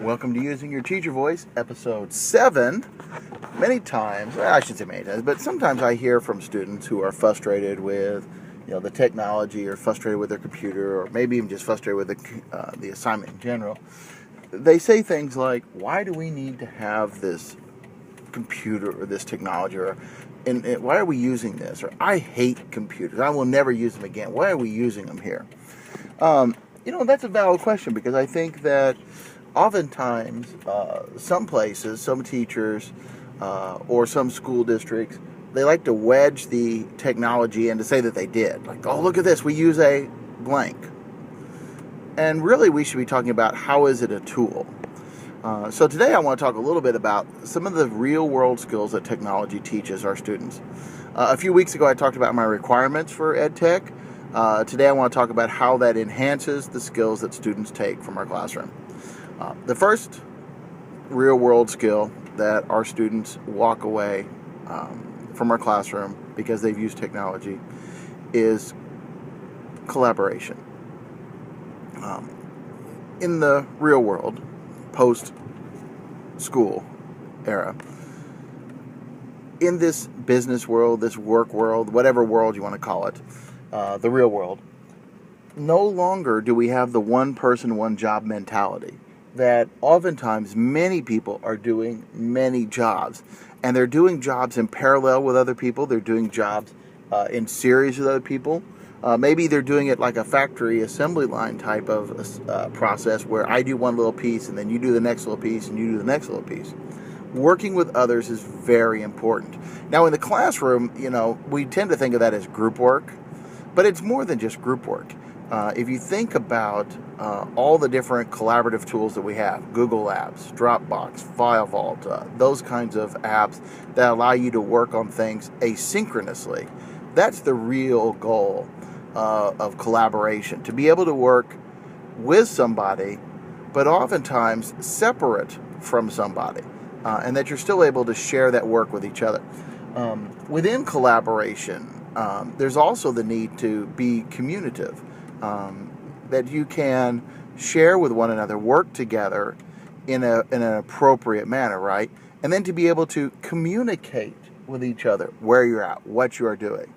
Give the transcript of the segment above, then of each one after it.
Welcome to Using Your Teacher Voice, episode 7. Many times, well, I shouldn't say many times, but sometimes I hear from students who are frustrated with the technology, or frustrated with their computer, or maybe even just frustrated with the assignment in general. They say things like, why do we need to have this computer or this technology, or why are we using this, or I hate computers, I will never use them again, why are we using them here? That's a valid question, because I think that oftentimes some places, some teachers, or some school districts, they like to wedge the technology in to say that they did. Like, oh, look at this, we use a blank. And really we should be talking about how is it a tool. So today I want to talk a little bit about some of the real world skills that technology teaches our students. A few weeks ago I talked about my requirements for EdTech. Today I want to talk about how that enhances the skills that students take from our classroom. The first real world skill that our students walk away from our classroom because they've used technology is collaboration. In the real world, post-school era, in this business world, this work world, whatever world you want to call it, the real world, no longer do we have the one person, one job mentality. That oftentimes many people are doing many jobs, and they're doing jobs in parallel with other people. They're doing jobs in series with other people. Maybe they're doing it like a factory assembly line type of process, where I do one little piece and then you do the next little piece and you do the next little piece. Working with others is very important. Now in the classroom, we tend to think of that as group work, but it's more than just group work. If you think about all the different collaborative tools that we have, Google Apps, Dropbox, FileVault, those kinds of apps that allow you to work on things asynchronously, that's the real goal of collaboration. To be able to work with somebody, but oftentimes separate from somebody, and that you're still able to share that work with each other. Within collaboration, there's also the need to be communicative. That you can share with one another, work together in an appropriate manner, right? And then to be able to communicate with each other where you're at, what you are doing.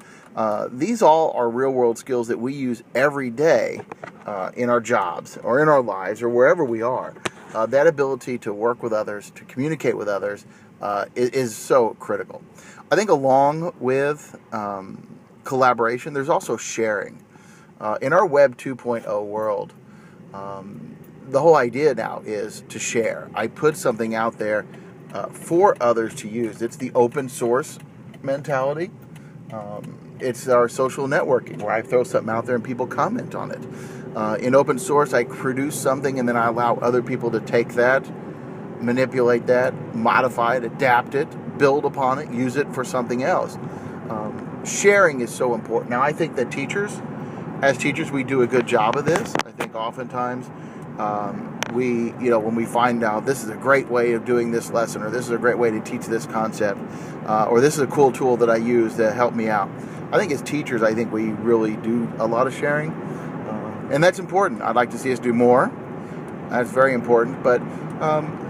These all are real world skills that we use every day in our jobs or in our lives or wherever we are. That ability to work with others, to communicate with others is so critical. I think along with collaboration, there's also sharing. In our Web 2.0 world, the whole idea now is to share. I put something out there for others to use. It's the open source mentality. It's our social networking, where I throw something out there and people comment on it. In open source, I produce something and then I allow other people to take that, manipulate that, modify it, adapt it, build upon it, use it for something else. Sharing is so important. Now, I think that as teachers, we do a good job of this. I think oftentimes when we find out this is a great way of doing this lesson, or this is a great way to teach this concept, or this is a cool tool that I use to help me out. I think as teachers, we really do a lot of sharing, and that's important. I'd like to see us do more. That's very important, but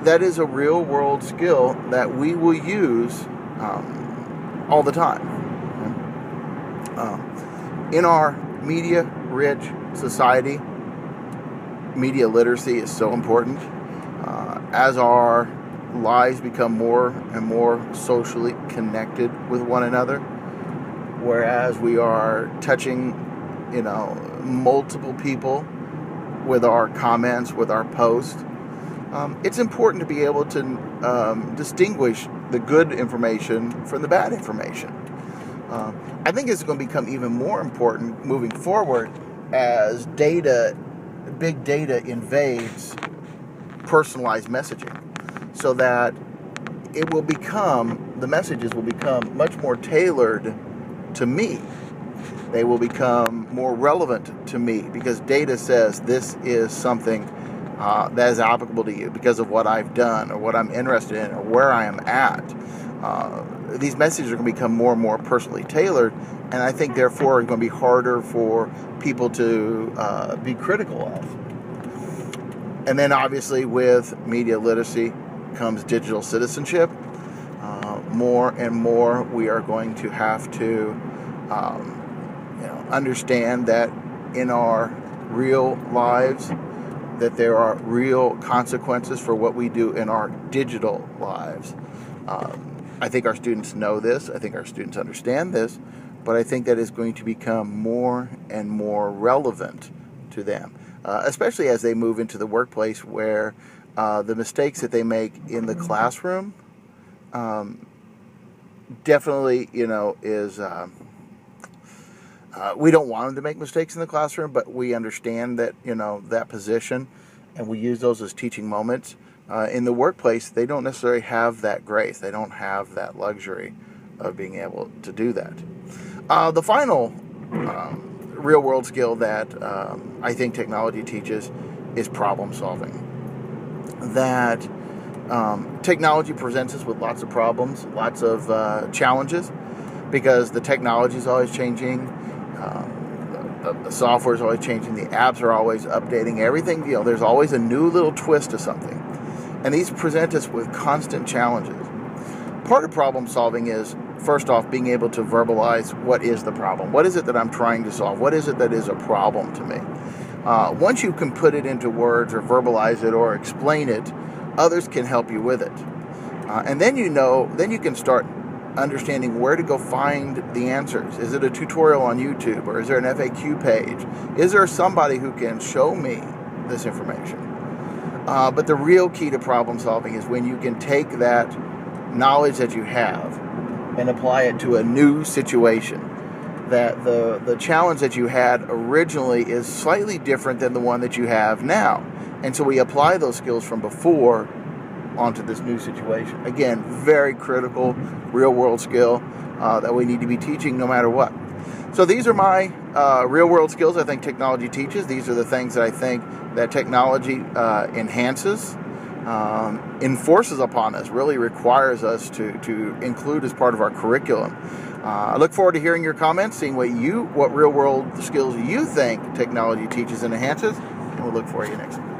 that is a real world skill that we will use all the time. In our media-rich society, media literacy is so important. As our lives become more and more socially connected with one another, whereas we are touching, multiple people with our comments, with our posts, it's important to be able to distinguish the good information from the bad information. I think it's going to become even more important moving forward as big data invades personalized messaging, so that the messages will become much more tailored to me. They will become more relevant to me because data says this is something that is applicable to you because of what I've done or what I'm interested in or where I am at. These messages are going to become more and more personally tailored, and I think therefore it's going to be harder for people to be critical of. And then obviously with media literacy comes digital citizenship. More and more we are going to have to understand that in our real lives that there are real consequences for what we do in our digital lives. I think our students know this. I think our students understand this. But I think that is going to become more and more relevant to them, especially as they move into the workplace where the mistakes that they make in the classroom definitely, is... we don't want them to make mistakes in the classroom, but we understand that, that position, and we use those as teaching moments. In the workplace, they don't necessarily have that grace. They don't have that luxury of being able to do that. The final real-world skill that I think technology teaches is problem solving. That technology presents us with lots of problems, lots of challenges, because the technology is always changing. The software is always changing. The apps are always updating. Everything, there's always a new little twist to something. And these present us with constant challenges. Part of problem solving is, first off, being able to verbalize what is the problem. What is it that I'm trying to solve? What is it that is a problem to me? Once you can put it into words or verbalize it or explain it, others can help you with it. And then you can start understanding where to go find the answers. Is it a tutorial on YouTube, or is there an FAQ page? Is there somebody who can show me this information? But the real key to problem solving is when you can take that knowledge that you have and apply it to a new situation. That the challenge that you had originally is slightly different than the one that you have now. And so we apply those skills from before onto this new situation. Again, very critical real-world skill that we need to be teaching no matter what. So these are my real-world skills I think technology teaches. These are the things that I think that technology enhances, enforces upon us, really requires us to include as part of our curriculum. I look forward to hearing your comments, seeing what real-world skills you think technology teaches and enhances, and we'll look for you next week.